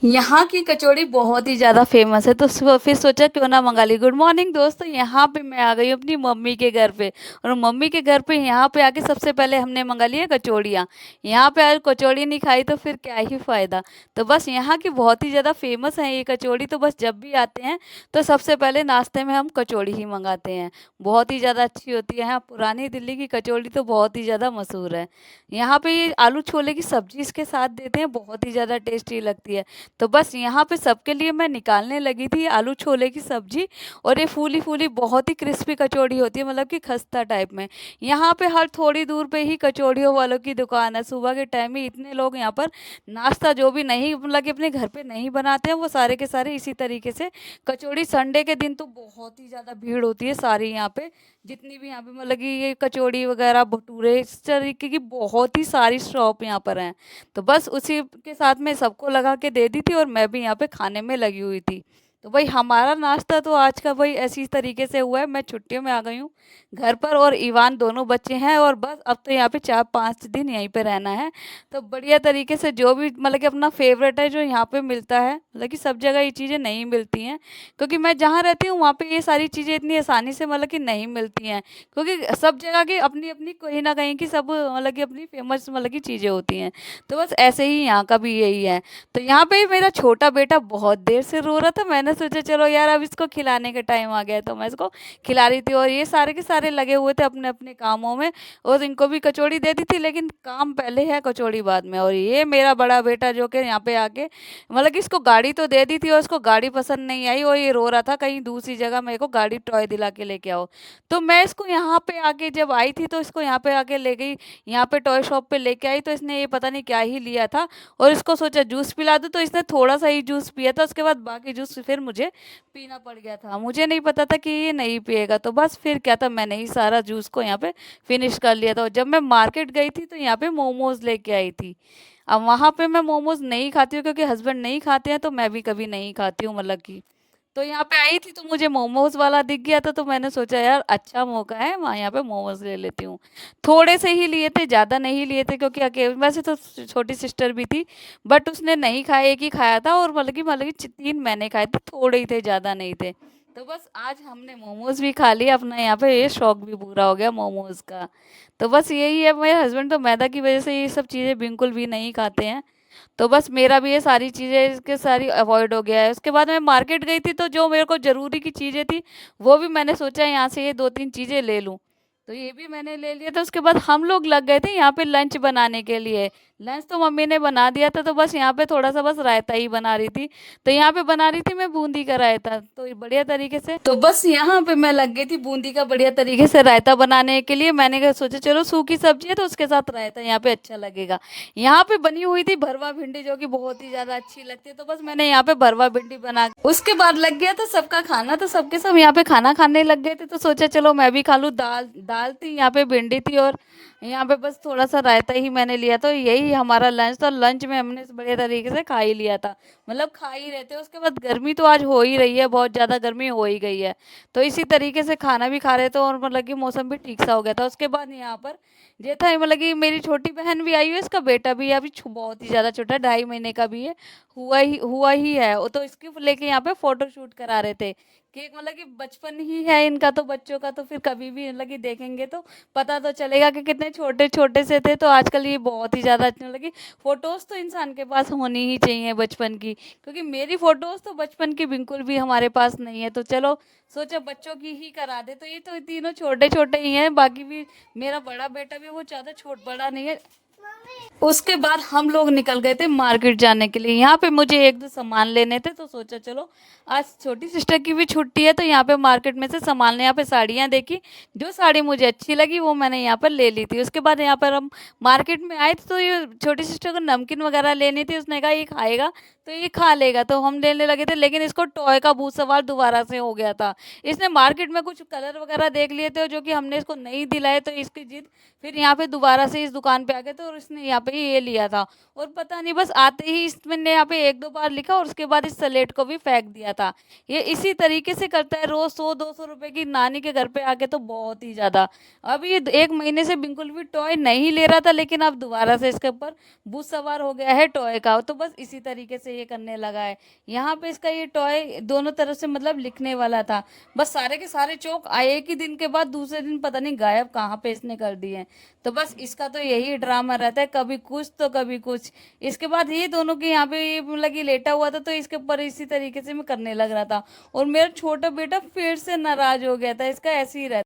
यहाँ की कचौड़ी बहुत ही ज़्यादा फेमस है तो फिर सोचा क्यों ना मंगा ली। गुड मॉर्निंग दोस्तों, यहाँ पे मैं आ गई हूँ अपनी मम्मी के घर पे। और मम्मी के घर पे यहाँ पे आके सबसे पहले हमने मंगा लिया कचौड़ियाँ। यहाँ पे अगर कचौड़ी नहीं खाई तो फिर क्या ही फ़ायदा। तो बस यहाँ की बहुत ही ज़्यादा फेमस है ये कचौड़ी, तो बस जब भी आते हैं तो सबसे पहले नाश्ते में हम कचौड़ी ही मंगाते हैं। बहुत ही ज़्यादा अच्छी होती है। यहाँ पुरानी दिल्ली की कचौड़ी तो बहुत ही ज़्यादा मशहूर है। यहाँ पे ये आलू छोले की सब्जी इसके साथ देते हैं, बहुत ही ज़्यादा टेस्टी लगती है। तो बस यहाँ पे सबके लिए मैं निकालने लगी थी आलू छोले की सब्जी। और ये फूली फूली बहुत ही क्रिस्पी कचौड़ी होती है, मतलब कि खस्ता टाइप में। यहाँ पे हर थोड़ी दूर पे ही कचौड़ियों वालों की दुकान है। सुबह के टाइम में इतने लोग यहाँ पर नाश्ता जो भी नहीं, मतलब कि अपने घर पे नहीं बनाते हैं, वो सारे के सारे इसी तरीके से कचौड़ी। संडे के दिन तो बहुत ही ज़्यादा भीड़ होती है सारी यहाँ पे, जितनी भी यहाँ पे मतलब कि ये कचौड़ी वगैरह भटूरे इस तरीके की बहुत ही सारी शॉप यहाँ पर हैं। तो बस उसी के साथ में सबको लगा के दे दी थी और मैं भी यहाँ पे खाने में लगी हुई थी। तो भाई हमारा नाश्ता तो आज का भाई ऐसी तरीके से हुआ है। मैं छुट्टियों में आ गई हूँ घर पर, और ईवान दोनों बच्चे हैं, और बस अब तो यहाँ पे 4-5 दिन यहीं पे रहना है। तो बढ़िया तरीके से जो भी मतलब कि अपना फेवरेट है जो यहाँ पे मिलता है, मतलब कि सब जगह ये चीज़ें नहीं मिलती हैं। क्योंकि मैं जहाँ रहती हूँ वहाँ पे ये सारी चीज़ें इतनी आसानी से मतलब कि नहीं मिलती हैं। क्योंकि सब जगह की अपनी अपनी कहीं ना कहीं की सब मतलब कि अपनी फेमस मतलब की चीज़ें होती हैं। तो बस ऐसे ही यहाँ का भी यही है। तो यहाँ पे मेरा छोटा बेटा बहुत देर से रो रहा था, मैंने सोचा चलो यार अब इसको खिलाने का टाइम आ गया है, तो मैं इसको खिला रही थी। और ये सारे के सारे लगे हुए थे अपने अपने कामों में, और इनको भी कचौड़ी दे दी थी, लेकिन काम पहले है कचौड़ी बाद में। और ये मेरा बड़ा बेटा जो कि यहाँ पे आके मतलब कि इसको गाड़ी तो दे दी थी और उसको गाड़ी पसंद नहीं आई, और ये रो रहा था कहीं दूसरी जगह मेरे को गाड़ी टॉय दिला के लेके आओ। तो मैं इसको यहाँ पे आके जब आई थी तो इसको यहाँ पे आके ले गई, यहाँ पे टॉय शॉप पे लेके आई, तो इसने ये पता नहीं क्या ही लिया था। और इसको सोचा जूस पिला दूँ, तो इसने थोड़ा सा ही जूस पिया था, उसके बाद बाकी जूस फिर मुझे पीना पड़ गया था। मुझे नहीं पता था कि ये नहीं पिएगा, तो बस फिर क्या था, मैंने ही सारा जूस को यहाँ पे फिनिश कर लिया था। और जब मैं मार्केट गई थी तो यहाँ पे मोमोज लेके आई थी। अब वहाँ पे मैं मोमोज नहीं खाती हूँ क्योंकि हस्बैंड नहीं खाते हैं, तो मैं भी कभी नहीं खाती हूँ मतलब कि। तो यहाँ पे आई थी तो मुझे मोमोज वाला दिख गया था, तो मैंने सोचा यार अच्छा मौका है, वहाँ यहाँ पे मोमोज ले लेती हूँ। थोड़े से ही लिए थे, ज़्यादा नहीं लिए थे, क्योंकि अकेले वैसे तो छोटी सिस्टर भी थी, बट उसने नहीं खाया, एक ही खाया था। और मतलब कि 3 मैंने खाए थे, थोड़े ही थे, ज़्यादा नहीं थे। तो बस आज हमने मोमोज भी खा लिए, अपना यहाँ पे ये शौक भी पूरा हो गया मोमोज का। तो बस यही है, मेरे हस्बैंड तो मैदा की वजह से ये सब चीज़ें बिल्कुल भी नहीं खाते हैं। तो बस मेरा भी ये सारी चीज़ें इसके सारी अवॉइड हो गया है। उसके बाद मैं मार्केट गई थी तो जो मेरे को ज़रूरी की चीज़ें थी वो भी मैंने सोचा यहाँ से ये 2-3 चीज़ें ले लूँ। तो ये भी मैंने ले लिया था। उसके बाद हम लोग लग गए थे यहाँ पे लंच बनाने के लिए। लंच तो मम्मी ने बना दिया था, तो बस यहाँ पे थोड़ा सा बस रायता ही बना रही थी। तो यहाँ पे बना रही थी मैं बूंदी का रायता, तो ये बढ़िया तरीके से, तो बस यहाँ पे मैं लग गई थी बूंदी का बढ़िया तरीके से रायता बनाने के लिए। मैंने कहा सोचा चलो सूखी सब्जी है तो उसके साथ रायता यहाँ पे अच्छा लगेगा। यहाँ पे बनी हुई थी भरवा भिंडी, जो कि बहुत ही ज्यादा अच्छी लगती है, तो बस मैंने यहाँ पे भरवा भिंडी बना, उसके बाद लग गया था सबका खाना, तो सबके सब यहाँ पे खाना खाने लग गए थे। तो सोचा चलो मैं भी खा लूँ। दाल दाल थी, यहाँ पे भिंडी थी, और यहाँ पे बस थोड़ा सा रायता ही मैंने लिया। तो यही हमारा लंच था। लंच में हमने बढ़िया तरीके से खा ही लिया था, मतलब खा ही रहते। उसके बाद गर्मी तो आज हो ही रही है, बहुत ज़्यादा गर्मी हो ही गई है, तो इसी तरीके से खाना भी खा रहे थे, और मतलब कि मौसम भी ठीक सा हो गया था। उसके बाद यहाँ पर ये था मतलब कि मेरी छोटी बहन भी आई हुई है, इसका बेटा भी है, अभी बहुत ही ज़्यादा छोटा है, 2.5 महीने का भी है, हुआ ही है वो। तो इसके लेके यहाँ पे फोटो शूट करा रहे थे कि मतलब कि बचपन ही है इनका, तो बच्चों का तो फिर कभी भी मतलब कि देखेंगे तो पता तो चलेगा कि कितने छोटे छोटे से थे। तो आजकल ये बहुत ही ज़्यादा अच्छी मतलब कि फ़ोटोज़ तो इंसान के पास होनी ही चाहिए बचपन की, क्योंकि मेरी फ़ोटोज़ तो बचपन की बिल्कुल भी हमारे पास नहीं है। तो चलो सोचा बच्चों की ही करा दे। तो ये तो तीनों छोटे छोटे ही हैं, बाकी भी मेरा बड़ा बेटा भी वो ज़्यादा बड़ा नहीं है। उसके बाद हम लोग निकल गए थे मार्केट जाने के लिए। यहाँ पे मुझे 1-2 सामान लेने थे, तो सोचा चलो आज छोटी सिस्टर की भी छुट्टी है, तो यहाँ पे मार्केट में से सामान ले। यहाँ पे साड़ियाँ देखी, जो साड़ी मुझे अच्छी लगी वो मैंने यहाँ पर ले ली थी। उसके बाद यहाँ पर हम मार्केट में आए थे, तो ये छोटी सिस्टर को नमकीन वगैरह लेनी थी, उसने कहा ये खाएगा तो ये खा लेगा, तो हम लेने लगे थे। लेकिन इसको टॉय का भूत सवार दोबारा से हो गया था। इसने मार्केट में कुछ कलर वगैरह देख लिए थे जो कि हमने इसको नहीं दिलाए, तो इसकी जिद फिर यहाँ पे दोबारा से इस दुकान पे आ गए थे, और इसने यहाँ पे ये लिया था। और पता नहीं बस आते ही मैंने यहाँ पे एक दो बार लिखा और उसके बाद इस स्लेट को भी फेंक दिया था। ये इसी तरीके से करता है रोज 100-200 रुपए की नानी के घर पे आके, तो बहुत ही ज्यादा। अब ये 1 महीने से बिल्कुल भी टॉय नहीं ले रहा था, लेकिन अब दोबारा से इसके ऊपर भूत सवार हो गया है टॉय का, तो बस इसी तरीके से ये करने लगा है। यहाँ पे इसका ये टॉय दोनों तरफ से मतलब लिखने वाला था, बस सारे के सारे चौक आए एक ही दिन के बाद दूसरे दिन पता नहीं गायब कहाँ पे इसने कर दिए हैं। तो बस इसका तो यही ड्रामा रहता है, कभी कुछ तो कभी कुछ। इसके बाद ये दोनों के यहाँ पे ये मतलब ये लेटा हुआ था, तो इसके ऊपर इसी तरीके से मैं करने लग रहा था। और मेरा छोटा बेटा फिर से नाराज हो गया था, इसका ऐसे ही रहता